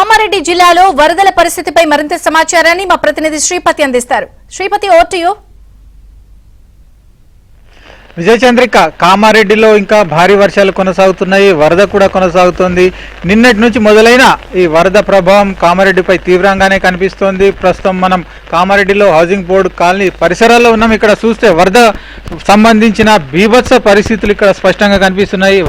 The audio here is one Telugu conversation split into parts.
కామారెడ్డి జిల్లాలో వరదల పరిస్థితిపై మరింత సమాచారాన్ని మా ప్రతినిధి శ్రీపతి అందిస్తారు. Sripathi, over to you. Vijayachandrika, కామారెడ్డిలో ఇంకా భారీ వర్షాలు కొనసాగుతున్నాయి. వరద కూడా కొనసాగుతోంది. నిన్నటి నుంచి మొదలైన ఈ వరద ప్రభావం కామారెడ్డిపై తీవ్రంగానే కనిపిస్తోంది. ప్రస్తుతం మనం కామారెడ్డిలో హౌసింగ్ బోర్డు కాలనీ పరిసరాల్లో ఉన్నాం. ఇక్కడ చూస్తే వరద సంబంధించిన బీభత్స పరిస్థితులు ఇక్కడ స్పష్టంగా కనిపిస్తున్నాయి.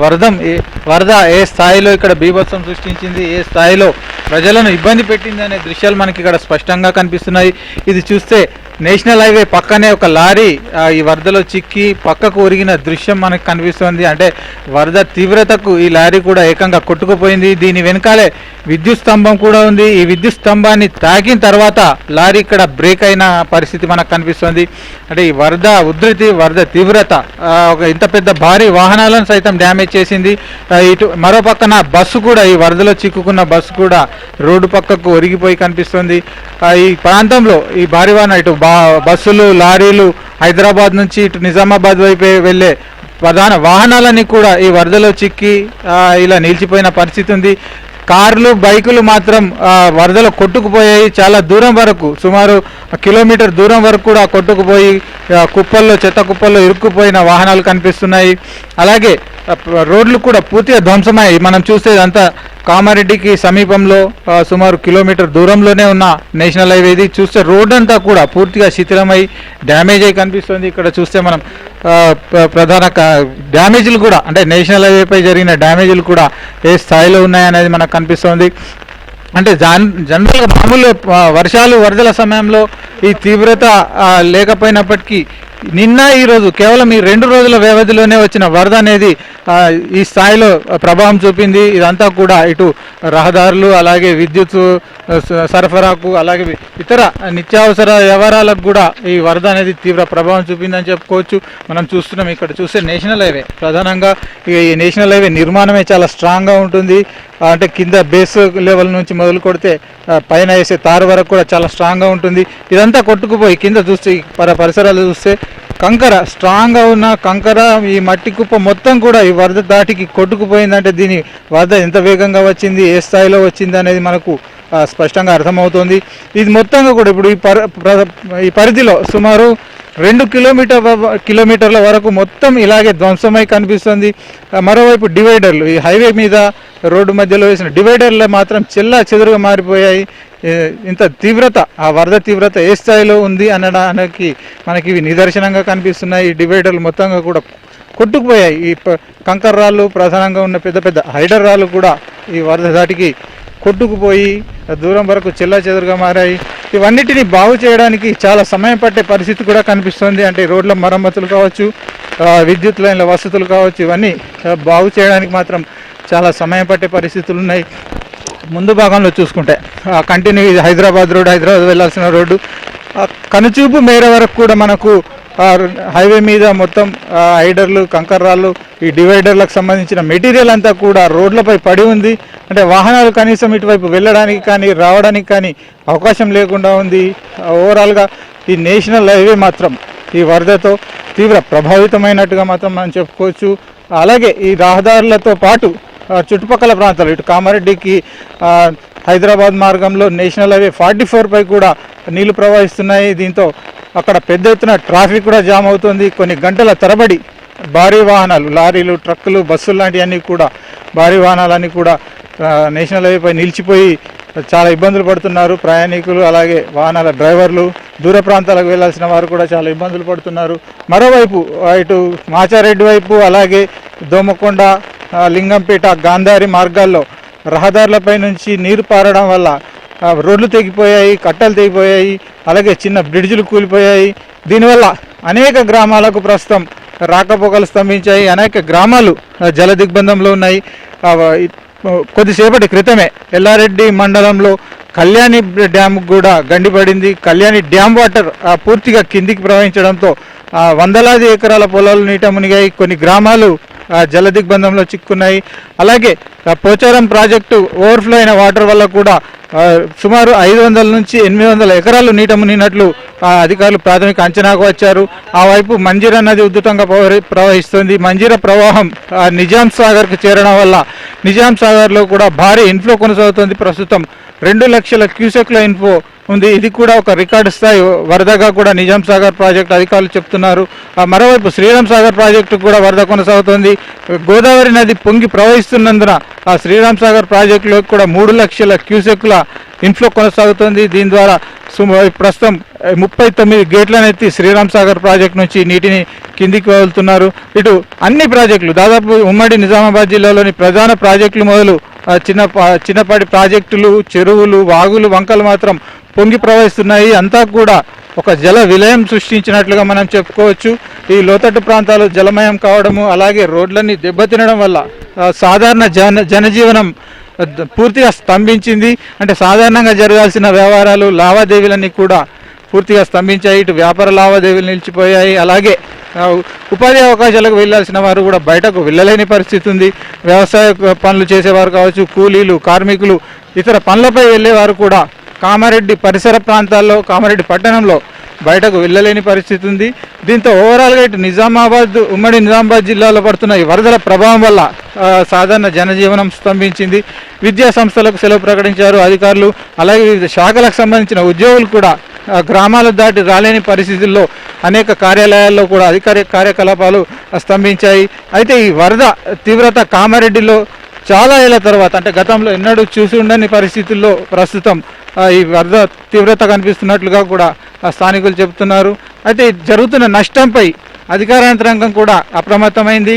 వరద ఏ స్థాయిలో ఇక్కడ బీభత్సం సృష్టించింది, ఏ స్థాయిలో ప్రజలను ఇబ్బంది పెట్టింది అనే దృశ్యాలు మనకి ఇక్కడ స్పష్టంగా కనిపిస్తున్నాయి. ఇది చూస్తే నేషనల్ హైవే పక్కనే ఒక లారీ ఈ వరదలో చిక్కి పక్కకు ఒరిగిన దృశ్యం మనకు కనిపిస్తుంది. అంటే వరద తీవ్రతకు ఈ లారీ కూడా ఏకంగా కొట్టుకుపోయింది. దీని వెనకాలే విద్యుత్ స్తంభం కూడా ఉంది. ఈ విద్యుత్ స్తంభాన్ని తాకిన తర్వాత లారీ ఇక్కడ బ్రేక్ అయిన పరిస్థితి మనకు కనిపిస్తుంది. అంటే ఈ వరద ఉధృతి, వరద తీవ్రత ఒక ఇంత పెద్ద భారీ వాహనాలను సైతం డ్యామేజ్ చేసింది. ఇటు మరో పక్కన బస్సు కూడా, ఈ వరదలో చిక్కుకున్న బస్సు కూడా రోడ్డు పక్కకు ఒరిగిపోయి కనిపిస్తుంది. ఈ ప్రాంతంలో ఈ భారీ వాహనం ఇటు బస్సులు, లారీలు హైదరాబాద్ నుంచి ఇటు నిజామాబాద్ వైపు వెళ్ళే ప్రధాన వాహనాలన్నీ కూడా ఈ వరదలో చిక్కి ఇలా నిలిచిపోయిన పరిస్థితి ఉంది. కార్లు, బైకులు మాత్రం వరదలో కొట్టుకుపోయాయి. చాలా దూరం వరకు, సుమారు కిలోమీటర్ దూరం వరకు కూడా కొట్టుకుపోయి కుప్పల్లో, చెత్త కుప్పల్లో ఇరుక్కుపోయిన వాహనాలు కనిపిస్తున్నాయి. అలాగే రోడ్లు కూడా పూర్తిగా ధ్వంసమయ్యాయి. మనం చూస్తే అంతా కామారెడ్డికి సమీపంలో సుమారు కిలోమీటర్ దూరంలోనే ఉన్న నేషనల్ హైవే. ఇది చూస్తే రోడ్ అంతా కూడా పూర్తిగా శిథిలమై డ్యామేజ్ అయి కనిపిస్తుంది. ఇక్కడ చూస్తే మనం ప్రధాన డ్యామేజ్లు కూడా, అంటే నేషనల్ హైవేపై జరిగిన డ్యామేజ్లు కూడా ఏ స్థాయిలో ఉన్నాయనేది మనకు కనిపిస్తుంది. అంటే జనరల్గా మామూలు వర్షాలు, వరదల సమయంలో ఈ తీవ్రత లేకపోయినప్పటికీ నిన్న ఈరోజు కేవలం ఈ 2 రోజుల వ్యవధిలోనే వచ్చిన వరద అనేది ఈ స్థాయిలో ప్రభావం చూపింది. ఇదంతా కూడా ఇటు రహదారులు, అలాగే విద్యుత్ సరఫరాకు, అలాగే ఇతర నిత్యావసర వ్యవహారాలకు కూడా ఈ వరద అనేది తీవ్ర ప్రభావం చూపిందని చెప్పుకోవచ్చు. మనం చూస్తున్నాం, ఇక్కడ చూస్తే నేషనల్ హైవే ప్రధానంగా ఈ నేషనల్ హైవే నిర్మాణమే చాలా స్ట్రాంగ్గా ఉంటుంది. అంటే కింద బేస్ లెవెల్ నుంచి మొదలు కొడితే పైన వేసే తారు వరకు కూడా చాలా స్ట్రాంగ్గా ఉంటుంది. ఇదంతా కొట్టుకుపోయి కింద చూస్తే పరిసరాలు చూస్తే కంకర, స్ట్రాంగ్గా ఉన్న కంకర, ఈ మట్టి కుప్ప మొత్తం కూడా ఈ వరద దాటికి కొట్టుకుపోయిందంటే దీని వరద ఎంత వేగంగా వచ్చింది, ఏ స్థాయిలో వచ్చింది అనేది మనకు స్పష్టంగా అర్థమవుతుంది. ఇది మొత్తంగా కూడా ఇప్పుడు ఈ పరిధిలో సుమారు 2 కిలోమీటర్ల వరకు మొత్తం ఇలాగే ధ్వంసమై కనిపిస్తుంది. మరోవైపు డివైడర్లు, ఈ హైవే మీద రోడ్డు మధ్యలో వేసిన డివైడర్లు మాత్రం చెల్లా చెదురుగా మారిపోయాయి. ఇంత తీవ్రత, ఆ వరద తీవ్రత ఏ స్థాయిలో ఉంది అనడానికి మనకి ఇవి నిదర్శనంగా కనిపిస్తున్నాయి. ఈ డివైడర్లు మొత్తంగా కూడా కొట్టుకుపోయాయి. ఈ కంకర రాళ్ళు, ప్రధానంగా ఉన్న పెద్ద పెద్ద హైడర్ రాళ్ళు కూడా ఈ వరద దాటికి కొట్టుకుపోయి దూరం వరకు చెల్లా చెదురుగా మారాయి. ఇవన్నిటిని బాగు చేయడానికి చాలా సమయం పట్టే పరిస్థితి కూడా కనిపిస్తుంది. అంటే రోడ్ల మరమ్మతులు కావచ్చు, విద్యుత్ లైన్ల వసతులు కావచ్చు, ఇవన్నీ బాగు చేయడానికి మాత్రం చాలా సమయం పట్టే పరిస్థితులు ఉన్నాయి. ముందు భాగంలో చూసుకుంటే కంటిన్యూ హైదరాబాద్ వెళ్ళాల్సిన రోడ్డు కనుచూపు మేర వరకు కూడా మనకు హైవే మీద మొత్తం హైడర్లు, కంకర్రాళ్ళు, ఈ డివైడర్లకు సంబంధించిన మెటీరియల్ అంతా కూడా రోడ్లపై పడి ఉంది. అంటే వాహనాలు కనీసం ఇటువైపు వెళ్ళడానికి కానీ రావడానికి కానీ అవకాశం లేకుండా ఉంది. ఓవరాల్గా ఈ నేషనల్ హైవే మాత్రం ఈ వరదతో తీవ్ర ప్రభావితమైనట్టుగా మాత్రం మనం చెప్పుకోవచ్చు. అలాగే ఈ రహదారులతో పాటు చుట్టుపక్కల ప్రాంతాలు, ఇటు కామారెడ్డికి హైదరాబాద్ మార్గంలో నేషనల్ హైవే 44 పై కూడా నీళ్లు ప్రవహిస్తున్నాయి. దీంతో అక్కడ పెద్ద ఎత్తున ట్రాఫిక్ కూడా జామ్ అవుతుంది. కొన్ని గంటల తరబడి భారీ వాహనాలు, లారీలు, ట్రక్కులు, బస్సులు లాంటివన్నీ కూడా, భారీ వాహనాలన్నీ కూడా నేషనల్ హైవేపై నిలిచిపోయి చాలా ఇబ్బందులు పడుతున్నారు ప్రయాణికులు. అలాగే వాహనాల డ్రైవర్లు, దూర ప్రాంతాలకు వెళ్లాల్సిన వారు కూడా చాలా ఇబ్బందులు పడుతున్నారు. మరోవైపు ఇటు మాచారెడ్డి వైపు, అలాగే దోమకొండ, లింగంపేట, గాంధారి మార్గాల్లో రహదారులపై నుంచి నీరు పారడం వల్ల రోడ్లు తెగిపోయాయి, కట్టలు తెగిపోయాయి, అలాగే చిన్న బ్రిడ్జిలు కూలిపోయాయి. దీనివల్ల అనేక గ్రామాలకు ప్రస్తుతం రాకపోకలు స్తంభించాయి. అనేక గ్రామాలు జల దిగ్బంధంలో ఉన్నాయి. కొద్దిసేపటి క్రితమే ఎల్లారెడ్డి మండలంలో కళ్యాణి డ్యామ్ కూడా గండిపడింది. కళ్యాణి డ్యామ్ వాటర్ పూర్తిగా కిందికి ప్రవహించడంతో వందలాది ఎకరాల పొలాలు నీట మునిగాయి. కొన్ని గ్రామాలు జల దిగ్బంధంలో చిక్కున్నాయి. అలాగే పోచారం ప్రాజెక్టు ఓవర్ఫ్లో అయిన వాటర్ వల్ల కూడా సుమారు 500 నుంచి 800 ఎకరాలు నీట మునిగినట్లు అధికారులు ప్రాథమిక అంచనాకు వచ్చారు. ఆ వైపు మంజీరా నది ఉధృతంగా ప్రవహిస్తుంది. మంజీరా ప్రవాహం నిజాం సాగర్కు చేరడం వల్ల నిజాం సాగర్లో కూడా భారీ ఇన్ఫ్లో కొనసాగుతుంది. ప్రస్తుతం 2 లక్షల క్యూసెక్ల ఇన్ఫ్లో ఉంది. ఇది కూడా ఒక రికార్డు స్థాయి వరదగా కూడా నిజాం సాగర్ ప్రాజెక్టు అధికారులు చెప్తున్నారు. మరోవైపు శ్రీరామ్ సాగర్ ప్రాజెక్టు కూడా వరద కొనసాగుతోంది. గోదావరి నది పొంగి ప్రవహిస్తున్నందున ఆ శ్రీరామ్ సాగర్ ప్రాజెక్టులో కూడా 3 లక్షల క్యూసెక్ల ఇన్ఫ్లో కొనసాగుతోంది. దీని ద్వారా ప్రస్తుతం 39 గేట్లను ఎత్తి శ్రీరామ్ సాగర్ ప్రాజెక్టు నుంచి నీటిని కిందికి వదులుతున్నారు. ఇటు అన్ని ప్రాజెక్టులు దాదాపు ఉమ్మడి నిజామాబాద్ జిల్లాలోని ప్రధాన ప్రాజెక్టులు మొదలు చిన్నపాటి ప్రాజెక్టులు, చెరువులు, వాగులు, వంకలు మాత్రం పొంగి ప్రవహిస్తున్నాయి. అంతా కూడా ఒక జల విలయం సృష్టించినట్లుగా మనం చెప్పుకోవచ్చు. ఈ లోతట్టు ప్రాంతాలు జలమయం కావడము, అలాగే రోడ్లన్నీ దెబ్బతినడం వల్ల సాధారణ జనజీవనం పూర్తిగా స్తంభించింది. అంటే సాధారణంగా జరగాల్సిన వ్యవహారాలు, లావాదేవీలన్నీ కూడా పూర్తిగా స్తంభించాయి. ఇటు వ్యాపార లావాదేవీలు నిలిచిపోయాయి. అలాగే ఉపాధి అవకాశాలకు వెళ్ళాల్సిన వారు కూడా బయటకు వెళ్ళలేని పరిస్థితి ఉంది. వ్యవసాయ పనులు చేసేవారు కావచ్చు, కూలీలు, కార్మికులు, ఇతర పనులపై వెళ్ళేవారు కూడా కామారెడ్డి పరిసర ప్రాంతాల్లో, కామారెడ్డి పట్టణంలో బయటకు వెళ్ళలేని పరిస్థితి ఉంది. దీంతో ఓవరాల్గా ఇటు ఉమ్మడి నిజామాబాద్ జిల్లాలో పడుతున్న ఈ వరదల ప్రభావం వల్ల సాధారణ జనజీవనం స్తంభించింది. విద్యా సంస్థలకు సెలవు ప్రకటించారు అధికారులు. అలాగే వివిధ శాఖలకు సంబంధించిన ఉద్యోగులు కూడా గ్రామాలు దాటి రాలేని పరిస్థితుల్లో అనేక కార్యాలయాల్లో కూడా అధికార కార్యకలాపాలు స్తంభించాయి. అయితే ఈ వరద తీవ్రత కామారెడ్డిలో చాలా ఏళ్ల తర్వాత, అంటే గతంలో ఎన్నడూ చూసి ఉండని పరిస్థితుల్లో ప్రస్తుతం ఈ వరద తీవ్రత కనిపిస్తున్నట్లుగా కూడా స్థానికులు చెబుతున్నారు. అయితే జరుగుతున్న నష్టంపై అధికార యంత్రాంగం కూడా అప్రమత్తమైంది.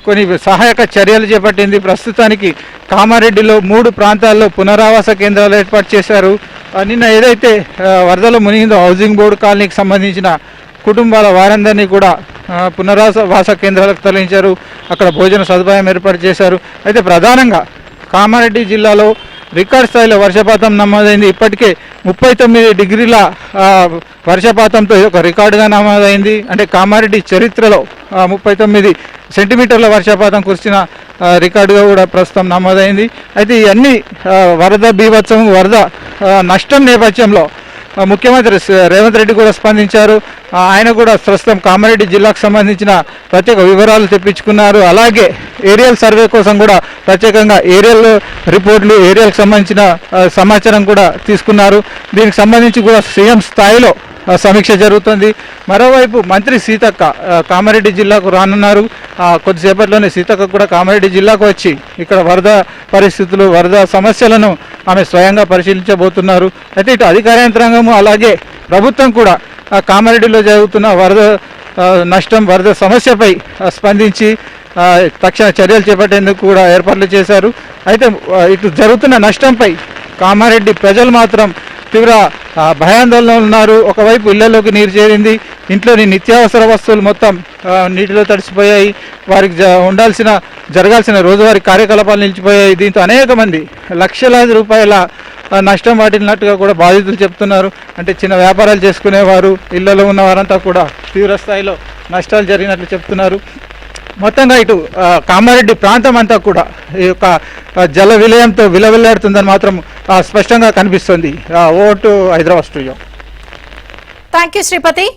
కొన్ని సహాయక చర్యలు చేపట్టింది. ప్రస్తుతానికి కామారెడ్డిలో 3 ప్రాంతాల్లో పునరావాస కేంద్రాలు ఏర్పాటు చేశారు. నిన్న ఏదైతే వరదలో మునిగిందో హౌసింగ్ బోర్డు కాలనీకి సంబంధించిన కుటుంబాల వారందరినీ కూడా పునరావాస కేంద్రాలకు తరలించారు. అక్కడ భోజన సదుపాయం ఏర్పాటు చేశారు. అయితే ప్రధానంగా కామారెడ్డి జిల్లాలో రికార్డ్ స్థాయిలో వర్షపాతం నమోదైంది. ఇప్పటికే 39 డిగ్రీల వర్షపాతంతో ఒక రికార్డుగా నమోదైంది. అంటే కామారెడ్డి చరిత్రలో 39 సెంటీమీటర్ల వర్షపాతం కురిసిన రికార్డుగా కూడా ప్రస్తుతం నమోదైంది. అయితే ఇవన్నీ వరద బీభత్సం, వరద నష్టం నేపథ్యంలో ముఖ్యమంత్రి రేవంత్ రెడ్డి కూడా స్పందించారు. ఆయన కూడా ప్రస్తుతం కామారెడ్డి జిల్లాకు సంబంధించిన ప్రత్యేక వివరాలు తెప్పించుకున్నారు. అలాగే ఏరియల్ సర్వే కోసం కూడా ప్రత్యేకంగా ఏరియల్ రిపోర్ట్లు, ఏరియాలకు సంబంధించిన సమాచారం కూడా తీసుకున్నారు. దీనికి సంబంధించి కూడా సీఎం స్థాయిలో సమీక్ష జరుగుతుంది. మరోవైపు మంత్రి సీతక్క కామారెడ్డి జిల్లాకు రానున్నారు. కొద్దిసేపట్లోనే సీతక్క కూడా కామారెడ్డి జిల్లాకు వచ్చి ఇక్కడ వరద పరిస్థితులు, వరద సమస్యలను ఆమె స్వయంగా పరిశీలించబోతున్నారు. అయితే ఇటు అధికార యంత్రాంగము అలాగే ప్రభుత్వం కూడా కామారెడ్డిలో జరుగుతున్న వరద నష్టం, వరద సమస్యపై స్పందించి తక్షణ చర్యలు చేపట్టేందుకు కూడా ఏర్పాట్లు చేశారు. అయితే ఇటు జరుగుతున్న నష్టంపై కామారెడ్డి ప్రజలు మాత్రం తీవ్ర భయాందోళన ఉన్నారు. ఒకవైపు ఇళ్లలోకి నీరు చేరింది. ఇంట్లోని నిత్యావసర వస్తువులు మొత్తం నీటిలో తడిసిపోయాయి. వారికి జరగాల్సిన రోజువారీ కార్యకలాపాలు నిలిచిపోయాయి. దీంతో అనేక మంది లక్షలాది రూపాయల నష్టం వాటిల్లినట్టుగా కూడా బాధితులు చెప్తున్నారు. అంటే చిన్న వ్యాపారాలు చేసుకునేవారు, ఇళ్లలో ఉన్న వారంతా కూడా తీవ్ర స్థాయిలో నష్టాలు జరిగినట్లు చెప్తున్నారు. మొత్తంగా ఇటు కామారెడ్డి ప్రాంతం అంతా కూడా ఈ యొక్క జల విలయంతో విలవిల్లాడుతుందని మాత్రం స్పష్టంగా కనిపిస్తుంది. ఓటు Hyderabad studio. Thank you Sripati.